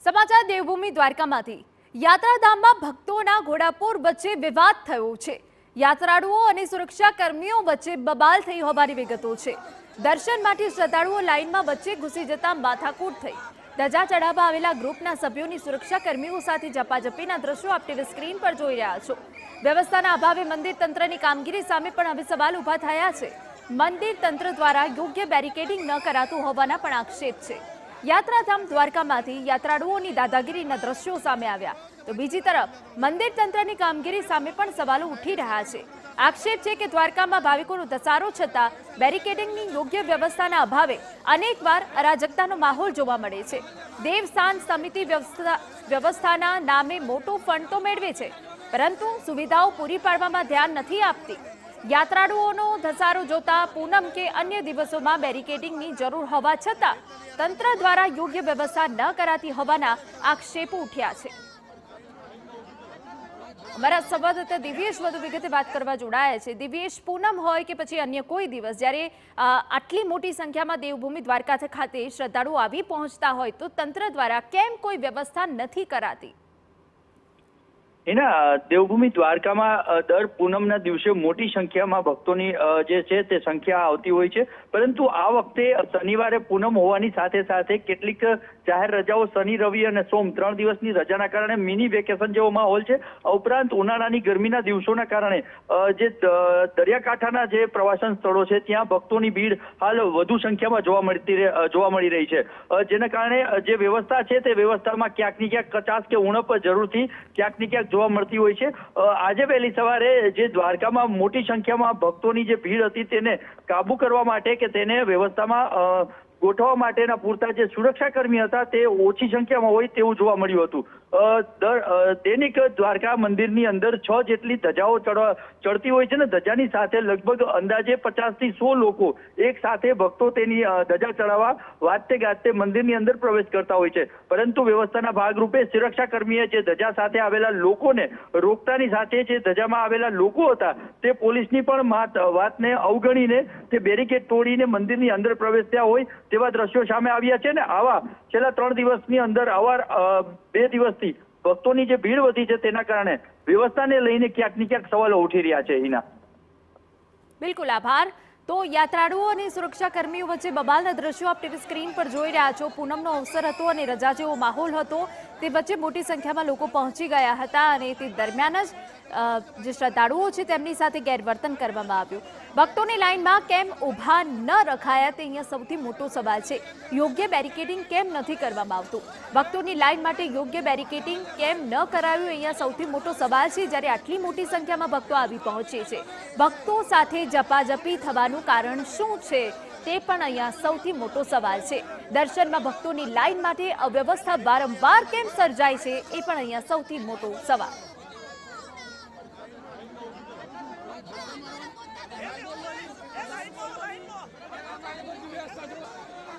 સમાચાર દેવભૂમિ દ્વારકામાંથી યાત્રાધામમાં ભક્તોના ઘોડાપુર વચ્ચે વિવાદ થયો છે। યાત્રાળુઓ અને સુરક્ષા કર્મીઓ વચ્ચે બબાલ થઈ હોવાની વિગતો છે। દર્શન માટે શ્રદ્ધાળુઓ લાઇનમાં વચ્ચે ઘૂસી જતા માથાકૂટ થઈ। ધજા ચડાવવા આવેલા ગ્રુપના સભ્યોની સુરક્ષા કર્મીઓ સાથે ઝપાઝપીના દ્રશ્યો આપ ટીવી સ્ક્રીન પર જોઈ રહ્યા છો। વ્યવસ્થાના અભાવે મંદિર તંત્રની કામગીરી સામે પણ હવે સવાલ ઊભા થયા છે। મંદિર તંત્ર દ્વારા યોગ્ય બેરિકેડિંગ ન કરાતું હોવાના પણ આક્ષેપ છે। યાત્રાધામ દ્વારકામાંથી યાત્રાળુઓની દાદાગીરીના દ્રશ્યો સામે આવ્યા તો બીજી તરફ મંદિર તંત્રની કામગીરી સામે પણ સવાલો ઉઠી રહ્યા છે। આક્ષેપ છે કે દ્વારકામાં ભાવિકોનો ધસારો છતાં બેરિકેડિંગની યોગ્ય વ્યવસ્થાના અભાવે અનેકવાર અરાજકતાનો માહોલ જોવા મળે છે। દેવસ્થાન સમિતિ વ્યવસ્થાના નામે મોટો ફંડ તો મેળવે છે, પરંતુ સુવિધાઓ પૂરી પાડવામાં ધ્યાન નથી આપતી। યાત્રાળુઓનો ધસારો જોતા પૂનમ કે અન્ય દિવસોમાં બેરિકેડિંગની જરૂર હોવા છતાં તંત્ર દ્વારા યોગ્ય વ્યવસ્થા ન કરાતી હોવાના આક્ષેપો ઉઠ્યા છે। અમારા સંવાદદાતા દિવ્યેશ વધુ વિગતે વાત કરવા જોડાયા છે। દિવ્યેશ, પૂનમ હોય કે પછી અન્ય કોઈ દિવસ, જ્યારે આટલી મોટી સંખ્યામાં દેવભૂમિ દ્વારકા ખાતે શ્રદ્ધાળુઓ આવી પહોંચતા હોય તો તંત્ર દ્વારા કેમ કોઈ વ્યવસ્થા નથી કરાતી? એના દેવભૂમિ દ્વારકામાં દર પૂનમના દિવસે મોટી સંખ્યામાં ભક્તોની જે છે તે સંખ્યા આવતી હોય છે, પરંતુ આ વખતે શનિવારે પૂનમ હોવાની સાથે સાથે કેટલીક જાહેર રજાઓ શનિ, રવિ અને સોમ 3 દિવસની રજાના કારણે મિની વેકેશન જેવો માહોલ છે। ઉપરાંત ઉનાળાની ગરમીના દિવસોના કારણે જે દરિયાકાંઠાના જે પ્રવાસન સ્થળો છે ત્યાં ભક્તોની ભીડ હાલ વધુ સંખ્યામાં જોવા મળી રહી છે, જેના કારણે જે વ્યવસ્થા છે તે વ્યવસ્થામાં ક્યાંક ને ક્યાંક કચાશ કે ઉણપ જરૂરથી ક્યાંક ને ક્યાંક જોવા મળતી હોય છે। આજે વહેલી સવારે જે દ્વારકામાં મોટી સંખ્યામાં ભક્તોની જે ભીડ હતી તેને કાબુ કરવા માટે કે તેને વ્યવસ્થામાં ગોઠવવા માટેના પૂરતા જે સુરક્ષા કર્મી હતા તે ઓછી સંખ્યામાં હોય તેવું જોવા મળ્યું હતું। દૈનિક દ્વારકા મંદિરની અંદર 6 જેટલી ધજાઓ ચડતી હોય છે ને ધજાની સાથે લગભગ અંદાજે 50 થી 100 લોકો એક સાથે ભક્તો તેની ધજા ચડાવવા વાજતે ગાજતે મંદિરની અંદર પ્રવેશ કરતા હોય છે, પરંતુ વ્યવસ્થાના ભાગરૂપે સુરક્ષા કર્મીએ જે ધજા સાથે આવેલા લોકોને રોકતાની સાથે જે ધજામાં આવેલા લોકો હતા તે પોલીસની પણ વાતને અવગણીને તે બેરિકેડ તોડીને મંદિરની અંદર પ્રવેશ્યા હોય તેવા દ્રશ્યો સામે આવ્યા છે। ને આવા છેલ્લા 3 દિવસની અંદર 2 દિવસથી ભક્તોની જે ભીડ વધી છે તેના કારણે વ્યવસ્થાને લઈને ક્યાંક ને ક્યાંક સવાલો ઉઠી રહ્યા છે। હિના, બિલકુલ આભાર। તો યાત્રાળુઓ અને સુરક્ષા કર્મીઓ વચ્ચે બબાલના દ્રશ્યો આપ ટીવી સ્ક્રીન પર જોઈ રહ્યા છો। પૂનમનો અવસર હતો અને રજા જેવો માહોલ હતો, તે વચ્ચે મોટી સંખ્યામાં લોકો પહોંચી ગયા હતા અને તે દરમિયાન જ જે શ્રદ્ધાળુઓ છે તેમની સાથે ગેરવર્તન કરવામાં આવ્યું। ભક્તોની લાઇનમાં કેમ ઊભા ન રખાયા તે અહીંયા સૌથી મોટો સવાલ છે। યોગ્ય બેરિકેડિંગ કેમ નથી કરવામાં આવતું? ભક્તોની લાઇન માટે યોગ્ય બેરિકેડિંગ કેમ ન કરાયું અહીંયા સૌથી મોટો સવાલ છે, જ્યારે આટલી મોટી સંખ્યામાં ભક્તો આવી પહોંચે છે। ભક્તો સાથે ઝપાઝપી થવાનું કારણ શું છે તે પણ અહીંયા સૌથી મોટો સવાલ છે। દર્શનમાં ભક્તોની લાઇન માટે અવ્યવસ્થા વારંવાર કેમ સર્જાય છે એ પણ અહીંયા સૌથી મોટો સવાલ।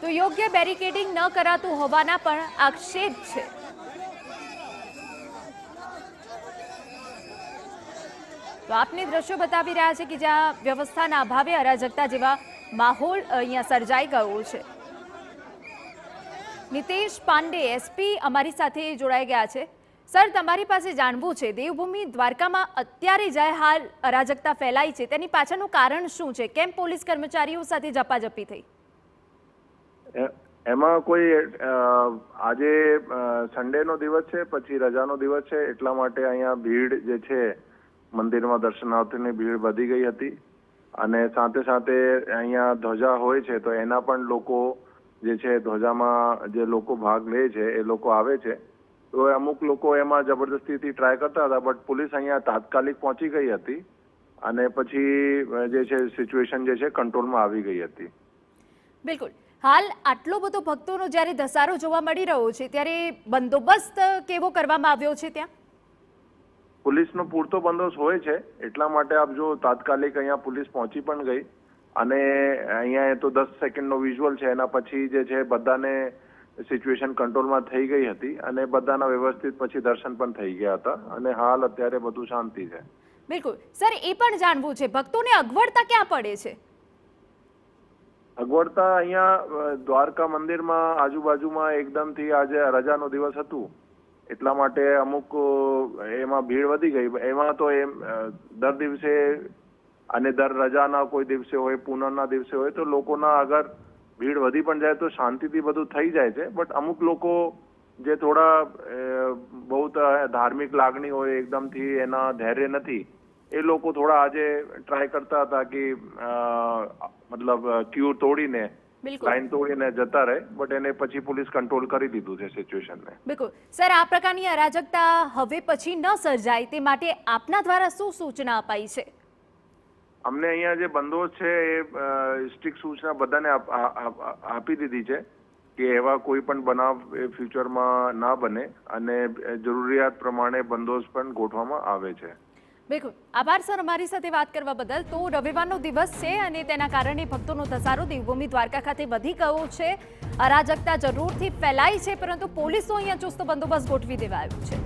તો યોગ્ય બેરિકેડિંગ ન કરાતું હોવાના પણ આક્ષેપ છે। તો આપને દ્રશ્યો બતાવી રહ્યા છે કે જ્યાં વ્યવસ્થાના અભાવે અરાજકતા જેવા માહોલ અહીંયા સર્જાઈ ગયો છે। નિતેશ પાંડે એસપી અમારી સાથે જોડાઈ ગયા છે। સર, તમારી પાસે જાણવું છે, દેવભૂમિ દ્વારકામાં અત્યારે જે હાલ અરાજકતા ફેલાઈ છે તેની પાછળનું કારણ શું છે? કેમ પોલીસ કર્મચારીઓ સાથે ઝપાઝપી થઈ? એમાં કોઈ આજે સન્ડેનો દિવસ છે, પછી રજાનો દિવસ છે, એટલા માટે અહીંયા ભીડ જે છે મંદિરમાં દર્શનાર્થીની ભીડ વધી ગઈ હતી અને સાથે સાથે અહીંયા ધ્વજા હોય છે તો એના પણ લોકો જે છે ધ્વજામાં જે લોકો ભાગ લે છે એ લોકો આવે છે, તો અમુક લોકો એમાં જબરદસ્તીથી ટ્રાય કરતા હતા, બટ પોલીસ અહીંયા તાત્કાલિક પહોંચી ગઈ હતી અને પછી જે છે સિચ્યુએશન જે છે કંટ્રોલમાં આવી ગઈ હતી। બિલકુલ, હાલ આટલો બધો ભક્તોનો જ્યારે ધસારો જોવા મળી રહ્યો છે ત્યારે બંદોબસ્ત કેવો કરવામાં આવ્યો છે? ત્યાં પોલીસનો પૂરતો બંદોબસ્ત હોય છે, એટલા માટે આપ જો તાત્કાલિક અહીંયા પોલીસ પહોંચી પણ ગઈ અને અહીંયા તો 10 સેકન્ડનો વિઝ્યુઅલ છે, એના પછી જે છે બધાને સિચ્યુએશન કંટ્રોલમાં થઈ ગઈ હતી અને બધાના વ્યવસ્થિત પછી દર્શન પણ થઈ ગયા હતા અને હાલ અત્યારે બધું શાંતિ છે। બિલકુલ સર, એ પણ જાણવું છે ભક્તોને અગવડતા ક્યાં પડે છે? અગવડતા અહીંયા દ્વારકા મંદિરમાં આજુબાજુમાં એકદમથી આજે રજાનો દિવસ હતું એટલા માટે અમુક એમાં ભીડ વધી ગઈ. એમાં તો એમ દર દિવસે અને દર રજાના કોઈ દિવસે હોય, પૂનમના દિવસે હોય તો લોકોના અગર ભીડ વધી પણ જાય તો શાંતિથી બધું થઈ જાય છે. બટ અમુક લોકો જે થોડા બહુ ધાર્મિક લાગણી હોય, એકદમથી એના ધૈર્ય નથી, એ લોકો થોડા આજે ટ્રાય કરતા હતા કે મતલબ ક્યુ તોડીને, લાઈન તોડીને જતા રહે. બટ એને પછી પોલીસ કંટ્રોલ કરી દીધું છે સિચ્યુએશનને. બિલકુલ સર, આ પ્રકારની અરાજકતા હવે પછી ન સર્જાય તે માટે આપના દ્વારા શું સૂચના અપાઈ છે? અમને અહીંયા જે બંદોબસ્ત છે એ સ્ટ્રિક્ટ સૂચના બધાને આપી દીધી છે કે એવા કોઈ પણ બનાવ ફ્યુચરમાં ના બને અને જરૂરિયાત પ્રમાણે બંદોબસ્ત પણ ગોઠવવામાં આવે છે. બિલકુલ આભાર સર અમારી સાથે વાત કરવા બદલ. તો રવિવારનો દિવસ છે અને તેના કારણે ભક્તોનો ધસારો દેવભૂમિ દ્વારકા ખાતે વધી ગયો છે. અરાજકતા જરૂરથી ફેલાઈ છે, પરંતુ પોલીસો અહીંયા ચુસ્ત બંદોબસ્ત ગોઠવી દેવાયો છે.